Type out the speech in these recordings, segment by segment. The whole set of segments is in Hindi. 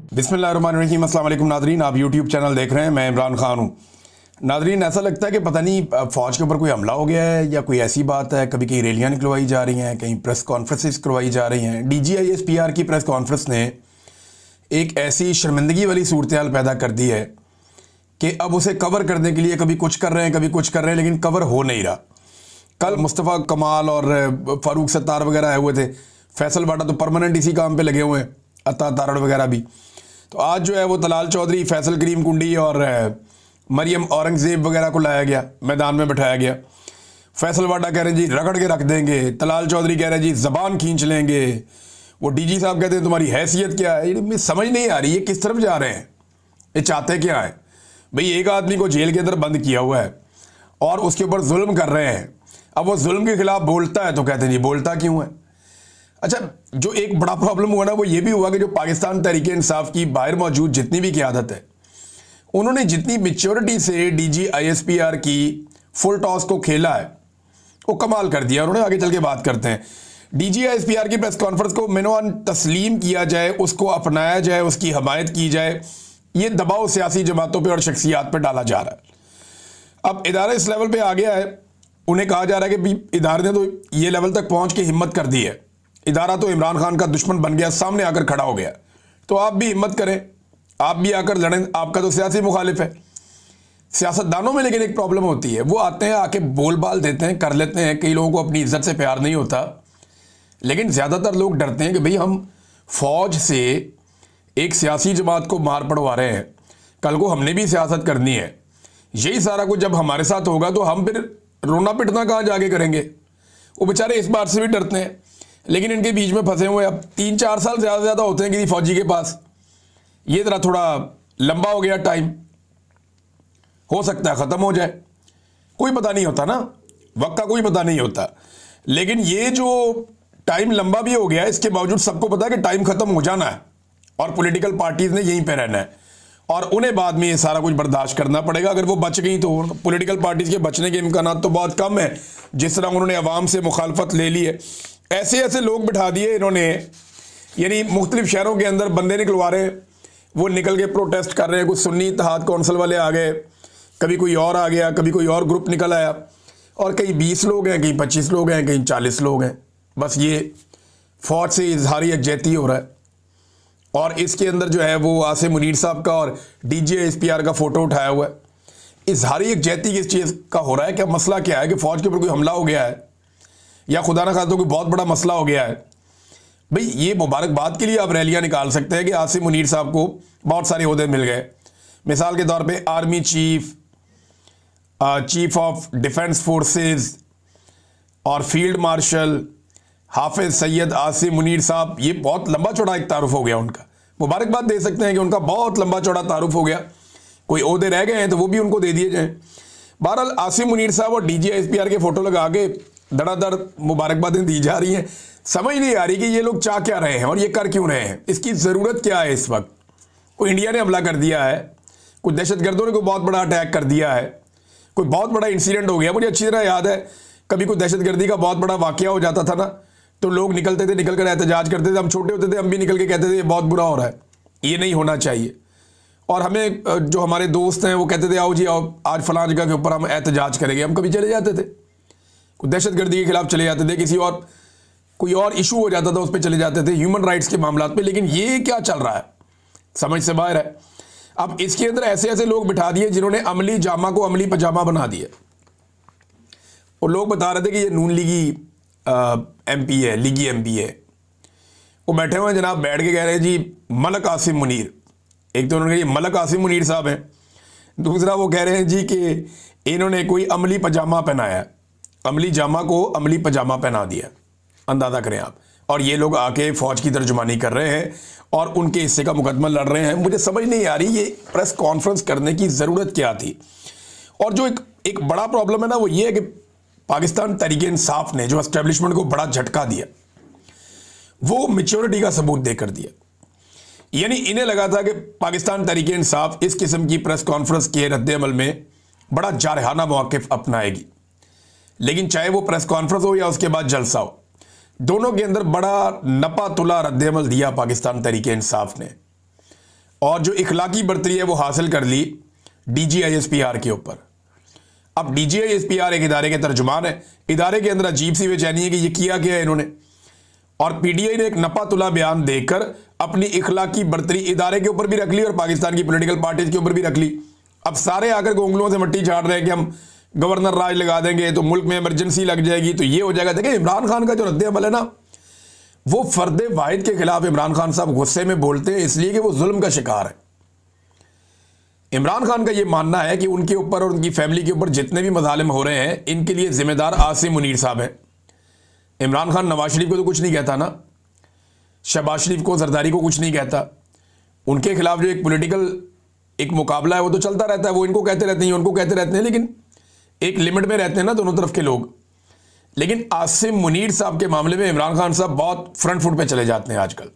बिस्मिल्लाहिर्रहमानिर्रहीम। अस्सलाम वालेकुम नादरीन, आप यूट्यूब चैनल देख रहे हैं। मैं इमरान खान हूँ। नादरीन, ऐसा लगता है कि पता नहीं फ़ौज के ऊपर कोई हमला हो गया है या कोई ऐसी बात है। कभी कहीं रैलियाँ निकलवाई जा रही हैं, कहीं प्रेस कॉन्फ्रेंसेस करवाई जा रही हैं। DGISPR की प्रेस कॉन्फ्रेंस ने एक ऐसी शर्मिंदगी वाली सूरत हाल पैदा कर दी है कि अब उसे कवर करने के लिए कभी कुछ कर रहे हैं, कभी कुछ कर रहे हैं, लेकिन कवर हो नहीं रहा। कल मुस्तफ़ा कमाल और फ़ारूक सत्तार वगैरह आए हुए थे। फैसल वाडा तो परमानेंट इसी काम पे लगे हुए हैं, अता तारड़ वगैरह भी। तो आज जो है वो तलाल चौधरी, फैसल करीम कुंडी और मरियम औरंगज़ेब वगैरह को लाया गया, मैदान में बिठाया गया। फैसल वाडा कह रहे हैं जी रगड़ के रख देंगे, तलाल चौधरी कह रहे हैं जी ज़बान खींच लेंगे, वो DG साहब कहते हैं तुम्हारी हैसियत क्या है। ये समझ नहीं आ रही ये किस तरफ जा रहे हैं, ये चाहते क्या है भाई। एक आदमी को जेल के अंदर बंद किया हुआ है और उसके ऊपर जुल्म कर रहे हैं। अब वो जुल्म के खिलाफ बोलता है तो कहते हैं जी बोलता क्यों है। अच्छा, जो एक बड़ा प्रॉब्लम हुआ ना वो ये भी हुआ कि जो पाकिस्तान तहरीक इंसाफ की बाहर मौजूद जितनी भी क़यादत है, उन्होंने जितनी मेच्योरिटी से DGISPR की फुल टॉस को खेला है वो कमाल कर दिया उन्होंने। आगे चल के बात करते हैं। DGISPR की प्रेस कॉन्फ्रेंस को मिनवान तस्लीम किया जाए, उसको अपनाया जाए, उसकी हमायत की जाए, ये दबाव सियासी जमातों पर और शख्सियात पर डाला जा रहा है। अब इदारा इस लेवल पर आ गया है, उन्हें कहा जा रहा है कि इदारे ने तो ये लेवल तक पहुँच के हिम्मत कर दी है, इदारा तो इमरान खान का दुश्मन बन गया, सामने आकर खड़ा हो गया, तो आप भी हिम्मत करें, आप भी आकर लड़ें। आपका तो सियासी मुखालिफ है। सियासतदानों में लेकिन एक प्रॉब्लम होती है, वो आते हैं, आके बोल बाल देते हैं, कर लेते हैं। कई लोगों को अपनी इज्जत से प्यार नहीं होता, लेकिन ज़्यादातर लोग डरते हैं कि भाई हम फौज से एक सियासी जमात को मार पड़वा रहे हैं, कल को हमने भी सियासत करनी है। यही सारा कुछ जब हमारे साथ होगा तो हम फिर रोना पिटना कहाँ जाके करेंगे। वो बेचारे इस बात से भी डरते हैं, लेकिन इनके बीच में फंसे हुए अब 3-4 साल ज़्यादा होते हैं किसी फौजी के पास। ये ज़रा थोड़ा लंबा हो गया टाइम, हो सकता है ख़त्म हो जाए, कोई पता नहीं होता ना, वक्त का कोई पता नहीं होता। लेकिन ये जो टाइम लंबा भी हो गया है, इसके बावजूद सबको पता है कि टाइम ख़त्म हो जाना है और पॉलिटिकल पार्टीज़ ने यहीं पे रहना है और उन्हें बाद में ये सारा कुछ बर्दाश्त करना पड़ेगा। अगर वो बच गई तो पॉलिटिकल पार्टीज़ के बचने के इम्कान तो बहुत कम है। जिस तरह उन्होंने अवाम से मुखालफत ले ली है, ऐसे ऐसे लोग बिठा दिए इन्होंने, यानी मुख्तलिफ शहरों के अंदर बंदे निकलवा रहे हैं, वो निकल के प्रोटेस्ट कर रहे हैं। कुछ सुन्नी इत्तेहाद कौंसिल वाले आ गए, कभी कोई और आ गया, कभी कोई और ग्रुप निकल आया, और कहीं 20 लोग हैं, कहीं 25 लोग हैं, कहीं 40 लोग हैं। बस ये फौज से इजहारी यकजहती हो रहा है। और इसके अंदर जो है वो आसिम मुनीर साहब का और DGISPR का फ़ोटो उठाया हुआ है। इजहारी यकजहती किस चीज़ का हो रहा है, क्या मसला क्या है कि फ़ौज के ऊपर कोई हमला हो गया है या खुदा ना खास्ता कोई बहुत बड़ा मसला हो गया है। भाई ये मुबारकबाद के लिए आप रैलियां निकाल सकते हैं कि आसिम मुनीर साहब को बहुत सारे ओहदे मिल गए। मिसाल के तौर पे army chief, chief of defence forces और फील्ड मार्शल हाफिज सैयद आसिम मुनीर साहब, ये बहुत लंबा चौड़ा एक तारुफ हो गया उनका। मुबारकबाद दे सकते हैं कि उनका बहुत लंबा चौड़ा तारुफ हो गया। कोई ओहदे रह गए हैं तो वो भी उनको दे दिए जाएँ। बहरहाल आसिम मुनीर साहब और DGISPR के फ़ोटो लगा के धड़ाधड़ मुबारकबादें दी जा रही हैं। समझ नहीं आ रही कि ये लोग चाह क्या रहे हैं और ये कर क्यों रहे हैं, इसकी ज़रूरत क्या है इस वक्त। कोई इंडिया ने हमला कर दिया है, कोई दहशतगर्दों ने कोई बहुत बड़ा अटैक कर दिया है, कोई बहुत बड़ा इंसिडेंट हो गया। मुझे अच्छी तरह याद है कभी कोई दहशतगर्दी का बहुत बड़ा वाक़या हो जाता था ना, तो लोग निकलते थे, निकल कर एहतजाज करते थे। हम छोटे होते थे, हम भी निकल के कहते थे ये बहुत बुरा हो रहा है, ये नहीं होना चाहिए। और हमें जो हमारे दोस्त हैं वो कहते थे आओ जी आओ, आज फलां जगह के ऊपर हम एहतजाज करेंगे। हम कभी चले जाते थे, कोई दहशतगर्दी के खिलाफ चले जाते थे, किसी और कोई और इशू हो जाता था उस पर चले जाते थे, ह्यूमन राइट्स के मामला पे। लेकिन ये क्या चल रहा है, समझ से बाहर है। अब इसके अंदर ऐसे ऐसे लोग बिठा दिए जिन्होंने अमली जामा को अमली पजामा बना दिया। और लोग बता रहे थे कि ये नून लीगी MP है, लीगी MP है। वो बैठे हुए हैं जनाब, बैठ के कह रहे हैं जी मलक आसिम मुनीर। एक तो उन्होंने कहा ये मलक आसिम मुनीर साहब हैं, दूसरा वो कह रहे हैं जी कि इन्होंने कोई अमली पजामा पहनाया, अमली जामा को अमली पजामा पहना दिया। अंदाज़ा करें आप। और ये लोग आके फ़ौज की तर्जुमानी कर रहे हैं और उनके हिस्से का मुकदमा लड़ रहे हैं। मुझे समझ नहीं आ रही ये प्रेस कॉन्फ्रेंस करने की ज़रूरत क्या थी। और जो एक बड़ा प्रॉब्लम है ना वो ये है कि पाकिस्तान तहरीक इंसाफ ने जो एस्टेब्लिशमेंट को बड़ा झटका दिया, वो मेच्योरिटी का सबूत देकर दिया। यानी इन्हें लगा था कि पाकिस्तान तहरीक इंसाफ इस किस्म की प्रेस कॉन्फ्रेंस के रद्द-ए-अमल में बड़ा जारहाना मौक़िफ़ अपनाएगी, लेकिन चाहे वो प्रेस कॉन्फ्रेंस हो या उसके बाद जलसा हो, दोनों के अंदर बड़ा नपा तुला रद्द-ए-अमल दिया पाकिस्तान तहरीक इंसाफ ने। और जो इखलाकी बर्तरी है वो हासिल कर ली DGISPR के ऊपर। अब DGISPR एक इदारे के तर्जुमान है, इदारे के अंदर अजीब सी बेचैनी है कि ये किया क्या है इन्होंने। और PTI ने एक नपा तुला बयान देकर अपनी इखलाकी बर्तरी इदारे के ऊपर भी रख ली और पाकिस्तान की पॉलिटिकल पार्टीज के ऊपर भी रख ली। अब सारे आकर गोंगलों से मट्टी झाड़ रहे हैं कि हम गवर्नर राज लगा देंगे तो मुल्क में इमरजेंसी लग जाएगी तो ये हो जाएगा। देखिए इमरान खान का जो रद्द अमल है ना, वो फर्द वाहिद के खिलाफ इमरान खान साहब गुस्से में बोलते हैं इसलिए कि वो जुल्म का शिकार है। इमरान खान का ये मानना है कि उनके ऊपर और उनकी फैमिली के ऊपर जितने भी मजालिम हो रहे हैं इनके लिए जिम्मेदार आसिम मुनीर साहब हैं। इमरान खान नवाज शरीफ को तो कुछ नहीं कहता ना, शहबाज शरीफ को, जरदारी को कुछ नहीं कहता। उनके खिलाफ जो एक पॉलिटिकल एक मुकाबला है वो तो चलता रहता है, वो इनको कहते रहते हैं, उनको कहते रहते हैं, लेकिन एक लिमिट में रहते हैं ना दोनों तरफ के लोग। लेकिन आसिम मुनीर साहब के मामले में इमरान खान साहब बहुत फ्रंट फुट पे चले जाते हैं आजकल।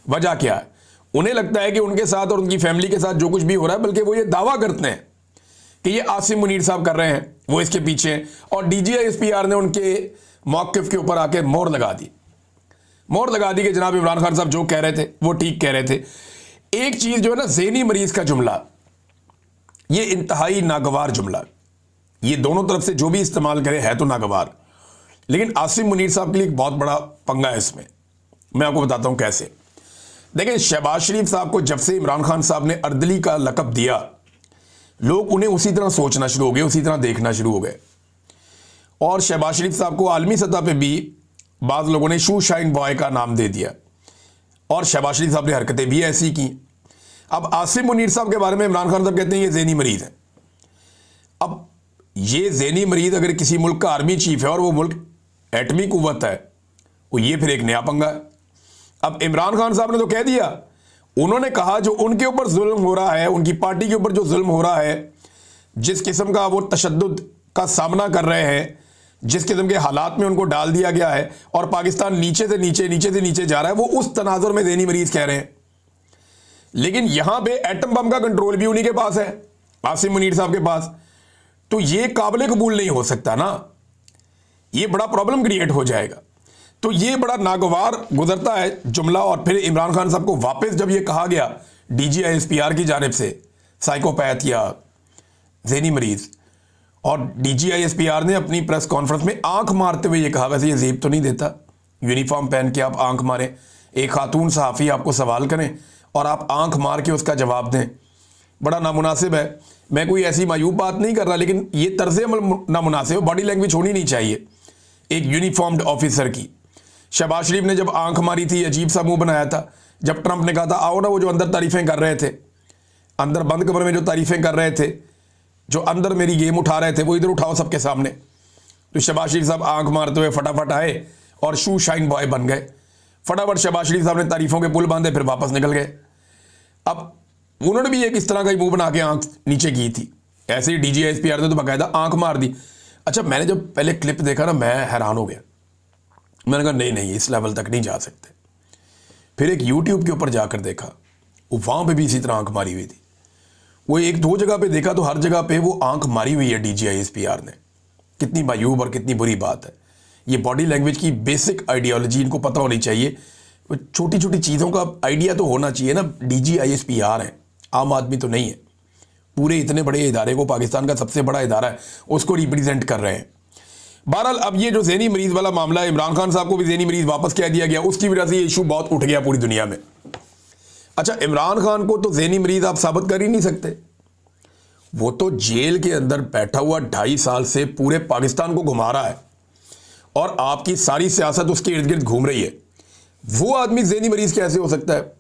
वजह क्या है? उन्हें लगता है कि उनके साथ और उनकी फैमिली के साथ जो कुछ भी हो रहा है, बल्कि वो ये दावा करते हैं कि ये आसिम मुनीर साहब कर रहे हैं, वो इसके पीछे हैं। और DGISPR ने उनके मौक़िफ़ के ऊपर आके मोहर लगा दी कि जनाब इमरान खान साहब जो कह रहे थे वो ठीक कह रहे थे। एक चीज़ जो है ना, ज़हनी मरीज का जुमला, ये इंतहाई नागवार जुमला, ये दोनों तरफ से जो भी इस्तेमाल करे है तो नागवार। लेकिन आसिम मुनीर साहब के लिए एक बहुत बड़ा पंगा है इसमें। मैं आपको बताता हूं कैसे। देखिए शहबाज शरीफ साहब को जब से इमरान खान साहब ने अर्दली का लक़ब दिया, लोग उन्हें उसी तरह सोचना शुरू हो गए, उसी तरह देखना शुरू हो गए। और शहबाज शरीफ साहब को आलमी सतह पे भी बाज़ लोगों ने शू शाइन बॉय का नाम दे दिया और शहबाज शरीफ साहब ने हरकतें भी ऐसी की। अब आसिम मुनीर साहब के बारे में इमरान खान साहब कहते हैं ये ज़हनी मरीज है। अब ये ज़हनी मरीज अगर किसी मुल्क का आर्मी चीफ है और वो मुल्क एटमी कुव्वत है, वो ये फिर एक नया पंगा है। अब इमरान खान साहब ने तो कह दिया, उन्होंने कहा जो उनके ऊपर जुल्म हो रहा है, उनकी पार्टी के ऊपर जो जुल्म हो रहा है, जिस किस्म का वो तशद्दुद का सामना कर रहे हैं, जिस किस्म के हालात में उनको डाल दिया गया है और पाकिस्तान नीचे से नीचे जा रहा है, वो उस तनाजुर में ज़हनी मरीज कह रहे हैं। लेकिन यहां पे एटम बम का कंट्रोल भी उन्हीं के पास है, आसिम मुनीर साहब के पास। तो ये काबिल कबूल नहीं हो सकता ना, ये बड़ा प्रॉब्लम क्रिएट हो जाएगा। तो ये बड़ा नागवार गुजरता है जुमला। और फिर इमरान खान साहब को वापस जब ये कहा गया DGISPR की जानिब से साइकोपैथ या ज़हनी मरीज, और DGISPR ने अपनी प्रेस कॉन्फ्रेंस में आंख मारते हुए ये कहा, वैसे ये जेब तो नहीं देता, यूनिफॉर्म पहन के आप आंख मारें, एक खातून सहाफ़ी आपको सवाल करें और आप आंख मार के उसका जवाब दें, बड़ा नामुनासिब है। मैं कोई ऐसी मायूब बात नहीं कर रहा, लेकिन ये तर्ज अमल नामुनासिब है, बॉडी लैंग्वेज होनी नहीं चाहिए एक यूनिफॉर्म्ड ऑफिसर की। शहबाज शरीफ ने जब आंख मारी थी, अजीब सा मुंह बनाया था जब ट्रंप ने कहा था आओ ना, वो जो अंदर तारीफ़ें कर रहे थे, अंदर बंद कमरे में जो तारीफ़ें कर रहे थे, जो अंदर मेरी गेम उठा रहे थे, वो इधर उठाओ सबके सामने। तो शहबाज शरीफ साहब आंख मारते हुए फटाफट आए और शू शाइन बॉय बन गए। फटाफट शहबाज शरीफ साहब ने तारीफ़ों के पुल बांधे, फिर वापस निकल गए। अब उन्होंने भी एक इस तरह का ही मुंह बना के आंख नीचे की थी, ऐसे ही DGISPR ने तो बाकायदा आंख मार दी। अच्छा, मैंने जब पहले क्लिप देखा ना, मैं हैरान हो गया। मैंने कहा नहीं इस लेवल तक नहीं जा सकते। फिर एक YouTube के ऊपर जाकर देखा, वहाँ पे भी इसी तरह आंख मारी हुई थी। वो एक दो जगह पे देखा तो हर जगह पे वो आंख मारी हुई है DGISPR ने। कितनी मायूब और कितनी बुरी बात है। ये बॉडी लैंग्वेज की बेसिक आइडियोलॉजी इनको पता होनी चाहिए। छोटी छोटी चीज़ों का आइडिया तो होना चाहिए ना। DGISPR है, आम आदमी तो नहीं है। पूरे इतने बड़े इदारे को, पाकिस्तान का सबसे बड़ा इदारा है, उसको रिप्रेजेंट कर रहे हैं। बहरहाल अब ये जो ज़हनी मरीज वाला मामला है, इमरान खान साहब को भी ज़हनी मरीज वापस कह दिया गया, उसकी वजह से ये इशू बहुत उठ गया पूरी दुनिया में। अच्छा, इमरान खान को तो ज़हनी मरीज आप साबित कर ही नहीं सकते। वो तो जेल के अंदर बैठा हुआ 2.5 साल से पूरे पाकिस्तान को घुमा रहा है और आपकी सारी सियासत उसके इर्द गिर्द घूम रही है। वो आदमी ज़हनी मरीज कैसे हो सकता है?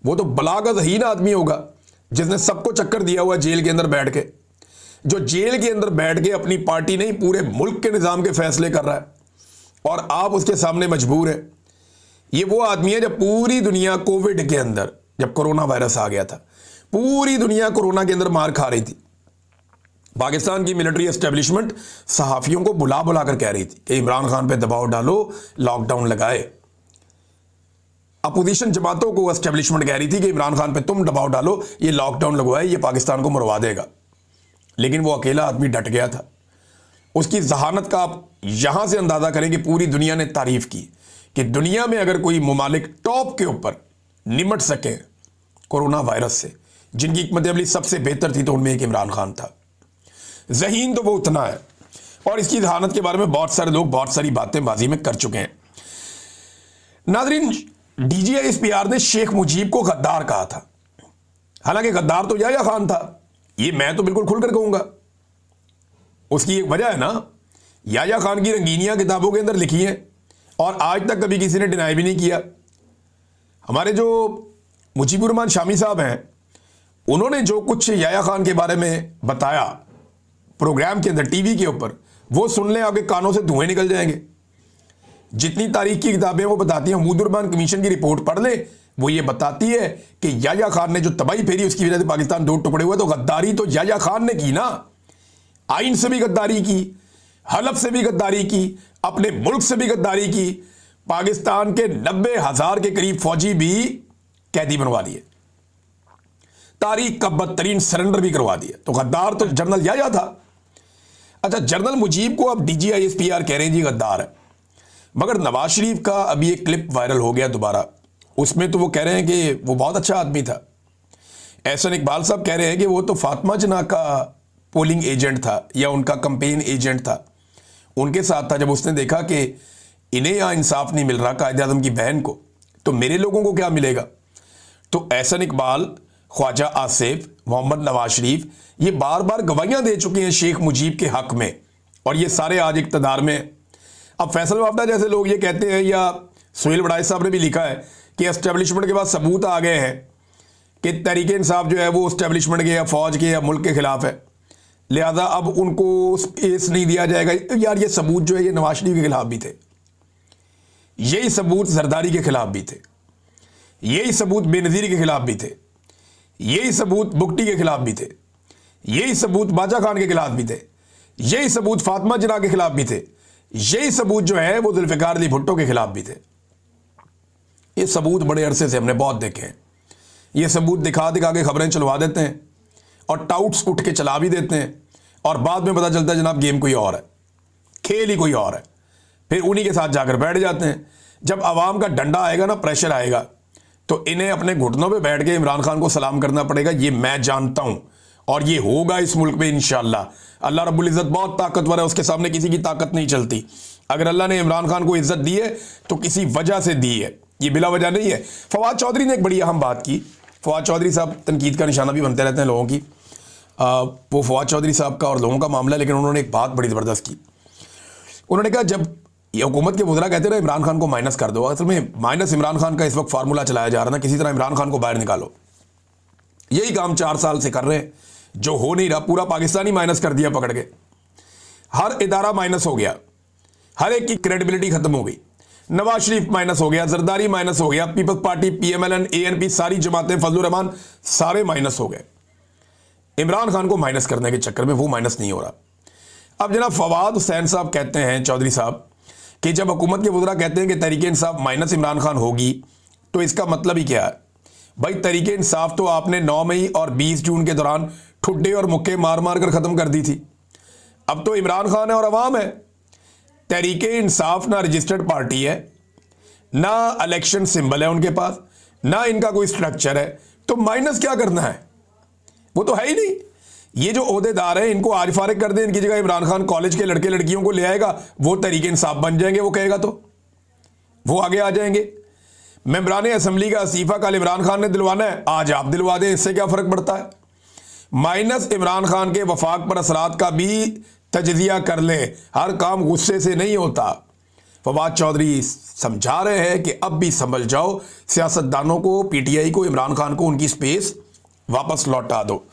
वो तो बलागज़हीन आदमी होगा जिसने सबको चक्कर दिया हुआ जेल के अंदर बैठ के, जो जेल के अंदर बैठ के अपनी पार्टी नहीं पूरे मुल्क के निज़ाम के फैसले कर रहा है और आप उसके सामने मजबूर हैं। ये वो आदमी है जब पूरी दुनिया कोविड के अंदर, जब कोरोना वायरस आ गया था, पूरी दुनिया कोरोना के अंदर मार खा रही थी। पाकिस्तान की मिलिट्री एस्टेब्लिशमेंट सहाफ़ियों को बुला बुला कर कह रही थी कि इमरान खान पे दबाव डालो, लॉकडाउन लगाए। अपोजिशन जमातों को एस्टेब्लिशमेंट कह रही थी कि इमरान खान पे तुम दबाव डालो, ये लॉकडाउन लगवाए, ये पाकिस्तान को मरवा देगा। लेकिन वो अकेला आदमी डट गया था। उसकी जहानत का आप यहां से अंदाजा करें कि पूरी दुनिया ने तारीफ की कि दुनिया में अगर कोई मुमालिक टॉप के ऊपर निमट सके कोरोना वायरस से, जिनकी हिकमत अमली सबसे बेहतर थी तो उनमें एक इमरान खान था। ज़हीन तो वो उतना है, और इसकी जहानत के बारे में बहुत सारे लोग बहुत सारी बातें बाजी में कर चुके हैं। नाज़रीन, DGISPR ने शेख मुजीब को गद्दार कहा था। हालांकि गद्दार तो याया खान था, ये मैं तो बिल्कुल खुलकर कहूंगा। उसकी एक वजह है ना, याया खान की रंगीनियां किताबों के अंदर लिखी हैं और आज तक कभी किसी ने डिनाई भी नहीं किया। हमारे जो मुजीबुर रहमान शामी साहब हैं, उन्होंने जो कुछ याया खान के बारे में बताया प्रोग्राम के अंदर टीवी के ऊपर, वो सुन लें आपके कानों से धुएं निकल जाएंगे। जितनी तारीख की किताबें वो बताती हैं, मुजीबुर रहमान कमीशन की रिपोर्ट पढ़ लें, वो ये बताती है कि याया खान ने जो तबाही फेरी उसकी वजह से पाकिस्तान दो टुकड़े हुए। तो गद्दारी तो याया खान ने की ना, आइन से भी गद्दारी की, हलफ से भी गद्दारी की, अपने मुल्क से भी गद्दारी की, पाकिस्तान के 90,000 के करीब फौजी भी कैदी बनवा दिए, तारीख का बदतरीन सरेंडर भी करवा दिया। तो गद्दार तो जनरल याया था। अच्छा, जनरल मुजीब को अब DGISPR कह रहे हैं जी गद्दार है, मगर नवाज शरीफ का अभी एक क्लिप वायरल हो गया दोबारा, उसमें तो वो कह रहे हैं कि वो बहुत अच्छा आदमी था। एहसन इकबाल साहब कह रहे हैं कि वो तो फातिमा जना का पोलिंग एजेंट था या उनका कंपेन एजेंट था, उनके साथ था। जब उसने देखा कि इन्हें यहाँ इंसाफ नहीं मिल रहा कायद आज़म की बहन को, तो मेरे लोगों को क्या मिलेगा। तो एहसन इकबाल, ख्वाजा आसिफ, मोहम्मद नवाज शरीफ ये बार बार गवाहियाँ दे चुके हैं शेख मुजीब के हक में, और ये सारे आज इक़्तिदार में। अब फैसल वापडा जैसे लोग ये कहते हैं, या सुहेल वड़ाइच साहब ने भी लिखा है कि एस्टेब्लिशमेंट के बाद सबूत आ गए हैं कि तहरीक इंसाफ जो है वो एस्टेब्लिशमेंट के या फौज के या मुल्क के खिलाफ है, लिहाजा अब उनको स्पेस नहीं दिया जाएगा। यार ये सबूत जो है ये नवाज शरीफ के खिलाफ भी थे, यही सबूत जरदारी के खिलाफ भी थे, यही सबूत बेनज़ीर के खिलाफ भी थे, यही सबूत बुगटी के खिलाफ भी थे, यही सबूत बाजा खान के खिलाफ भी थे, यही सबूत फातिमा जना के खिलाफ भी थे, यही सबूत जो है वो जुल्फ़िकार अली भुट्टो के खिलाफ भी थे। ये सबूत बड़े अरसे से हमने बहुत देखे हैं। ये सबूत दिखा दिखा के खबरें चलवा देते हैं और टाउट्स उठ के चला भी देते हैं, और बाद में पता चलता है जनाब गेम कोई और है, खेल ही कोई और है। फिर उन्हीं के साथ जाकर बैठ जाते हैं। जब आवाम का डंडा आएगा ना, प्रेशर आएगा, तो इन्हें अपने घुटनों पे बैठ के इमरान खान को सलाम करना पड़ेगा। ये मैं जानता हूं, और ये होगा इस मुल्क में इंशाअल्लाह। अल्लाह रब्बुल इज़्ज़त बहुत ताकतवर है, उसके सामने किसी की ताकत नहीं चलती। अगर अल्लाह ने इमरान खान को इज्जत दी है तो किसी वजह से दी है, ये बिला वजह नहीं है। फवाद चौधरी ने एक बड़ी अहम बात की। फवाद चौधरी साहब तनकीद का निशाना भी बनते रहते हैं लोगों की। वो फवाद चौधरी साहब का और लोगों का मामला है, लेकिन उन्होंने एक बात बड़ी ज़बरदस्त की। उन्होंने कहा जब ये हुकूमत के वज़रा कहते रहे इमरान खान को माइनस कर दो, असल में माइनस इमरान खान का इस वक्त फार्मूला चलाया जा रहा है ना, किसी तरह इमरान खान को बाहर निकालो। यही काम 4 साल से कर रहे हैं, जो हो नहीं रहा। पूरा पाकिस्तान ही माइनस कर दिया पकड़ के, हर इदारा माइनस हो गया, हर एक की क्रेडिबिलिटी खत्म हो गई। नवाज शरीफ माइनस हो गया, जरदारी माइनस हो गया, पीपल्स पार्टी, PMLN, ANP सारी जमातें, फजलुर रहमान सारे माइनस हो गए। इमरान खान को माइनस करने के चक्कर में वो माइनस नहीं हो रहा। अब जनाब फवाद हुसैन साहब कहते हैं, चौधरी साहब, कि जब हुकूमत के वज़रा कहते हैं कि तहरीक इंसाफ माइनस इमरान खान होगी, तो इसका मतलब ही क्या है भाई। तहरीक इंसाफ तो आपने 9 मई और 20 जून के दौरान ठुड्डे और मुक्के मार मार कर ख़त्म कर दी थी। अब तो इमरान खान है और अवाम है। तहरीक इंसाफ ना रजिस्टर्ड पार्टी है, ना इलेक्शन सिंबल है उनके पास, ना इनका कोई स्ट्रक्चर है, तो माइनस क्या करना है, वो तो है ही नहीं। ये जो ओहदेदार हैं इनको आज फारिग कर दें, इनकी जगह इमरान खान कॉलेज के लड़के लड़कियों को ले आएगा, वो तहरीक इंसाफ बन जाएंगे। वो कहेगा तो वो आगे आ जाएंगे। मेंबरान असम्बली का इस्तीफा कल इमरान खान ने दिलवाना है, आज आप दिलवा दें, इससे क्या फ़र्क पड़ता है। माइनस इमरान खान के वफाक पर असरात का भी तजज़िया कर ले, हर काम गुस्से से नहीं होता। फवाद चौधरी समझा रहे हैं कि अब भी समझ जाओ, सियासतदानों को, PTI को, इमरान खान को उनकी स्पेस वापस लौटा दो।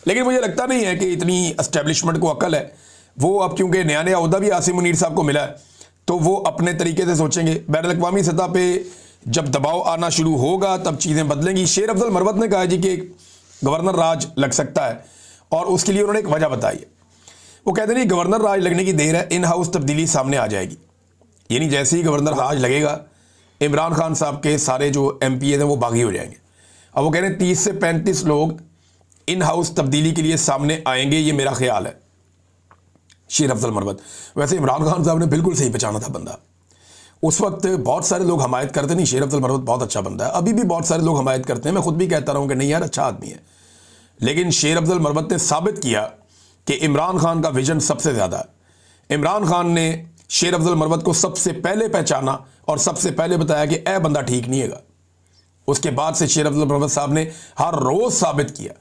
लेकिन मुझे लगता नहीं है कि इतनी एस्टेब्लिशमेंट को अक्ल है। वो अब क्योंकि नया नया अहदा भी आसिम मुनीर साहब को मिला है, तो वो अपने तरीके से सोचेंगे। बैनुल-अक़वामी सतह पे जब दबाव आना शुरू होगा तब चीज़ें बदलेंगी। शेर अफजल मरवत ने कहा जी कि गवर्नर राज लग सकता है, और उसके लिए उन्होंने एक वजह बताई है। वो कहते नहीं गवर्नर राज लगने की देर है, इन हाउस तब्दीली सामने आ जाएगी। यानी जैसे ही गवर्नर राज लगेगा, इमरान खान साहब के सारे जो MPA हैं वो बागी हो जाएंगे। अब वो कह रहे हैं 30 से 35 लोग इन हाउस तब्दीली के लिए सामने आएंगे, ये मेरा ख्याल है। शेर अफजल मरवत, वैसे इमरान खान साहब ने बिल्कुल सही पहचाना था बंदा। उस वक्त बहुत सारे लोग हमायत करते नहीं, शेर अफजल मरवत बहुत अच्छा बंदा है, अभी भी बहुत सारे लोग हमायत करते हैं, मैं खुद भी कहता रहा हूँ कि नहीं यार अच्छा आदमी है। लेकिन शेर अफजल मरवत ने साबित किया कि इमरान खान का विजन सबसे ज़्यादा है। इमरान खान ने शेर अफजल मरवत को सबसे पहले पहचाना और सबसे पहले बताया कि ए बंदा ठीक नहीं है। उसके बाद से शेर अफजल मरवत साहब ने हर रोज़ साबित किया